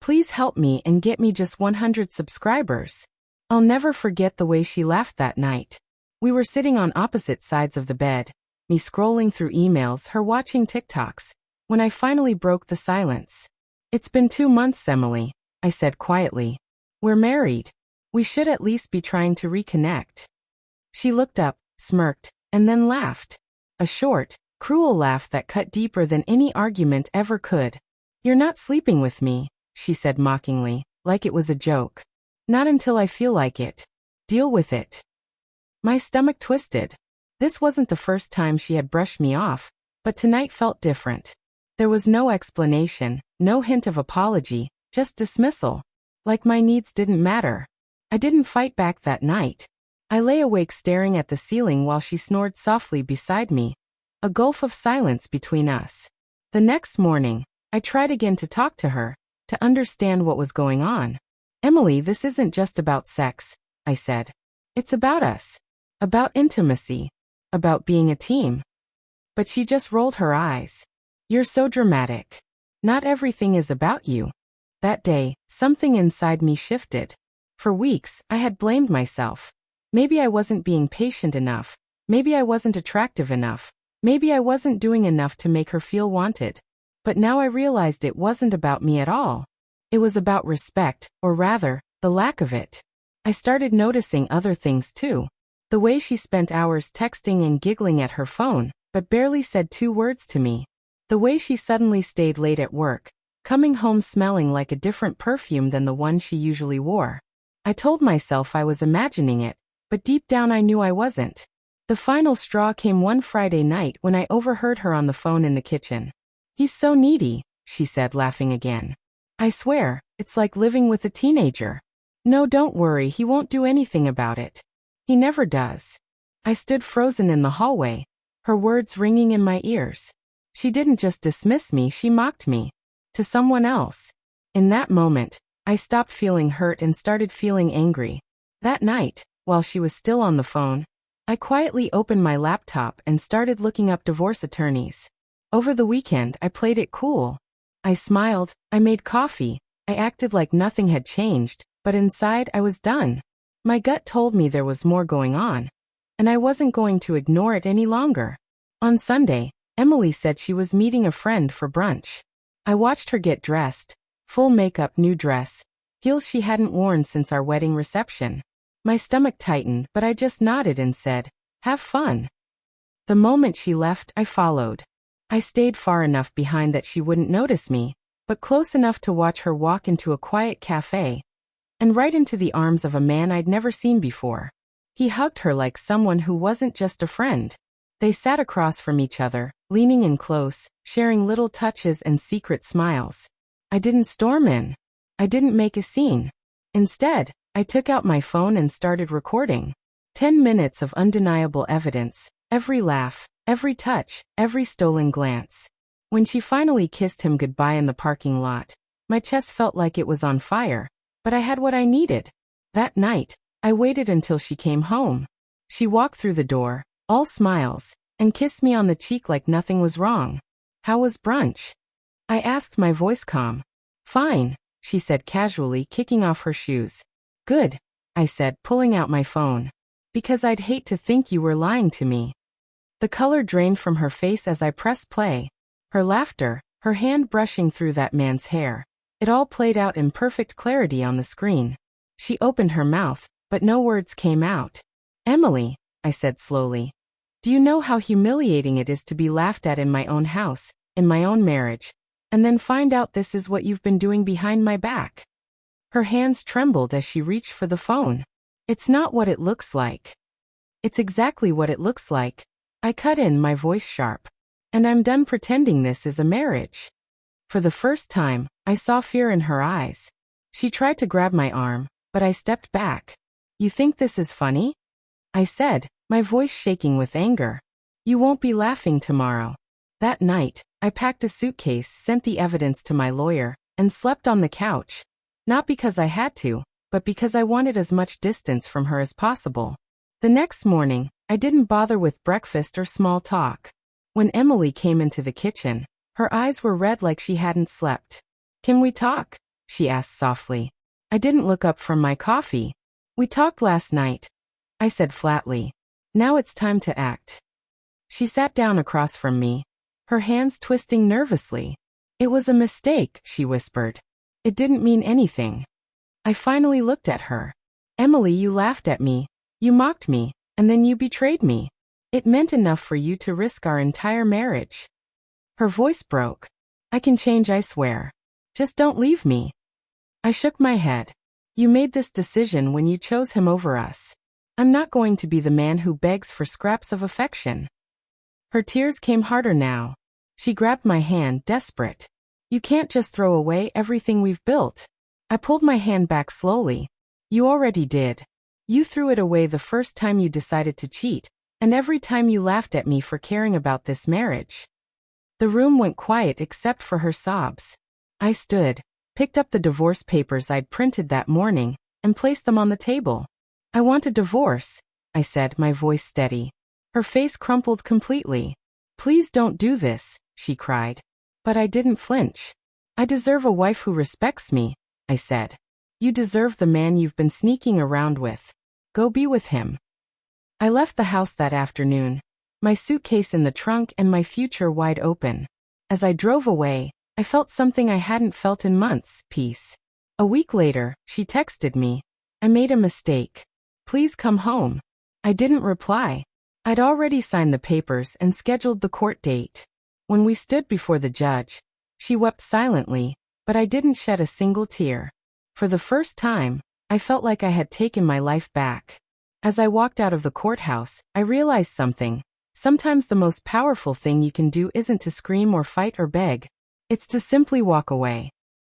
Please help me and get me just 100 subscribers. I'll never forget the way she laughed that night. We were sitting on opposite sides of the bed, me scrolling through emails, her watching TikToks, when I finally broke the silence. It's been 2 months, Emily, I said quietly. We're married. We should at least be trying to reconnect. She looked up, smirked, and then laughed. A short, cruel laugh that cut deeper than any argument ever could. You're not sleeping with me, she said mockingly, like it was a joke. Not until I feel like it. Deal with it. My stomach twisted. This wasn't the first time she had brushed me off, but tonight felt different. There was no explanation, no hint of apology, just dismissal. Like my needs didn't matter. I didn't fight back that night. I lay awake staring at the ceiling while she snored softly beside me. A gulf of silence between us. The next morning, I tried again to talk to her, to understand what was going on. Emily, this isn't just about sex, I said. It's about us. About intimacy. About being a team. But she just rolled her eyes. You're so dramatic. Not everything is about you. That day, something inside me shifted. For weeks, I had blamed myself. Maybe I wasn't being patient enough. Maybe I wasn't attractive enough. Maybe I wasn't doing enough to make her feel wanted. But now I realized it wasn't about me at all. It was about respect, or rather, the lack of it. I started noticing other things too. The way she spent hours texting and giggling at her phone, but barely said 2 words to me. The way she suddenly stayed late at work, coming home smelling like a different perfume than the one she usually wore. I told myself I was imagining it, but deep down I knew I wasn't. The final straw came one Friday night when I overheard her on the phone in the kitchen. He's so needy, she said, laughing again. I swear, it's like living with a teenager. No, don't worry, he won't do anything about it. He never does. I stood frozen in the hallway, her words ringing in my ears. She didn't just dismiss me, she mocked me. To someone else. In that moment, I stopped feeling hurt and started feeling angry. That night, while she was still on the phone, I quietly opened my laptop and started looking up divorce attorneys. Over the weekend, I played it cool. I smiled, I made coffee, I acted like nothing had changed, but inside I was done. My gut told me there was more going on, and I wasn't going to ignore it any longer. On Sunday, Emily said she was meeting a friend for brunch. I watched her get dressed, full makeup, new dress, heels she hadn't worn since our wedding reception. My stomach tightened, but I just nodded and said, "Have fun." The moment she left, I followed. I stayed far enough behind that she wouldn't notice me, but close enough to watch her walk into a quiet cafe, and right into the arms of a man I'd never seen before. He hugged her like someone who wasn't just a friend. They sat across from each other, leaning in close, sharing little touches and secret smiles. I didn't storm in. I didn't make a scene. Instead, I took out my phone and started recording. 10 minutes of undeniable evidence, every laugh, every touch, every stolen glance. When she finally kissed him goodbye in the parking lot, my chest felt like it was on fire, but I had what I needed. That night, I waited until she came home. She walked through the door, all smiles, and kissed me on the cheek like nothing was wrong. How was brunch? I asked, my voice calm. Fine, she said casually, kicking off her shoes. Good, I said, pulling out my phone. Because I'd hate to think you were lying to me. The color drained from her face as I pressed play. Her laughter, her hand brushing through that man's hair. It all played out in perfect clarity on the screen. She opened her mouth, but no words came out. Emily, I said slowly. Do you know how humiliating it is to be laughed at in my own house, in my own marriage, and then find out this is what you've been doing behind my back? Her hands trembled as she reached for the phone. It's not what it looks like. It's exactly what it looks like. I cut in, my voice sharp. And I'm done pretending this is a marriage. For the first time, I saw fear in her eyes. She tried to grab my arm, but I stepped back. You think this is funny? I said, my voice shaking with anger. You won't be laughing tomorrow. That night, I packed a suitcase, sent the evidence to my lawyer, and slept on the couch. Not because I had to, but because I wanted as much distance from her as possible. The next morning, I didn't bother with breakfast or small talk. When Emily came into the kitchen, her eyes were red like she hadn't slept. Can we talk? she asked softly. I didn't look up from my coffee. We talked last night, I said flatly. Now it's time to act. She sat down across from me, her hands twisting nervously. It was a mistake, she whispered. It didn't mean anything. I finally looked at her. Emily, you laughed at me, you mocked me, and then you betrayed me. It meant enough for you to risk our entire marriage. Her voice broke. I can change, I swear. Just don't leave me. I shook my head. You made this decision when you chose him over us. I'm not going to be the man who begs for scraps of affection. Her tears came harder now. She grabbed my hand, desperate. You can't just throw away everything we've built. I pulled my hand back slowly. You already did. You threw it away the first time you decided to cheat, and every time you laughed at me for caring about this marriage. The room went quiet except for her sobs. I stood, picked up the divorce papers I'd printed that morning, and placed them on the table. I want a divorce, I said, my voice steady. Her face crumpled completely. Please don't do this, she cried. But I didn't flinch. I deserve a wife who respects me, I said. You deserve the man you've been sneaking around with. Go be with him. I left the house that afternoon, my suitcase in the trunk and my future wide open. As I drove away, I felt something I hadn't felt in months, peace. A week later, she texted me. I made a mistake. Please come home. I didn't reply. I'd already signed the papers and scheduled the court date. When we stood before the judge, she wept silently, but I didn't shed a single tear. For the first time, I felt like I had taken my life back. As I walked out of the courthouse, I realized something. Sometimes the most powerful thing you can do isn't to scream or fight or beg. It's to simply walk away.